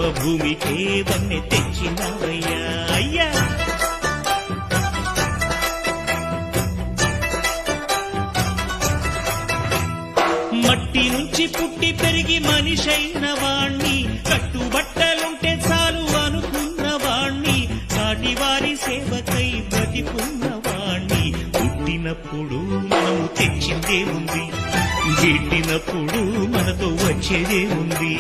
జన్మభూమికే వన్నె తెచ్చినవయ్యా అయ్యా. మట్టి నుంచి పుట్టి పెరిగి మనిషైన వాణ్ణి, కట్టుబట్టలుంటే చాలు అనుకున్న వాణ్ణి, కాటివారి సేవకై బ్రతికున్న వాణ్ణి. పుట్టినప్పుడు మనము తెచ్చిందే ఉంది, గిట్టినప్పుడు మనతో వచ్చేదే ఉంది.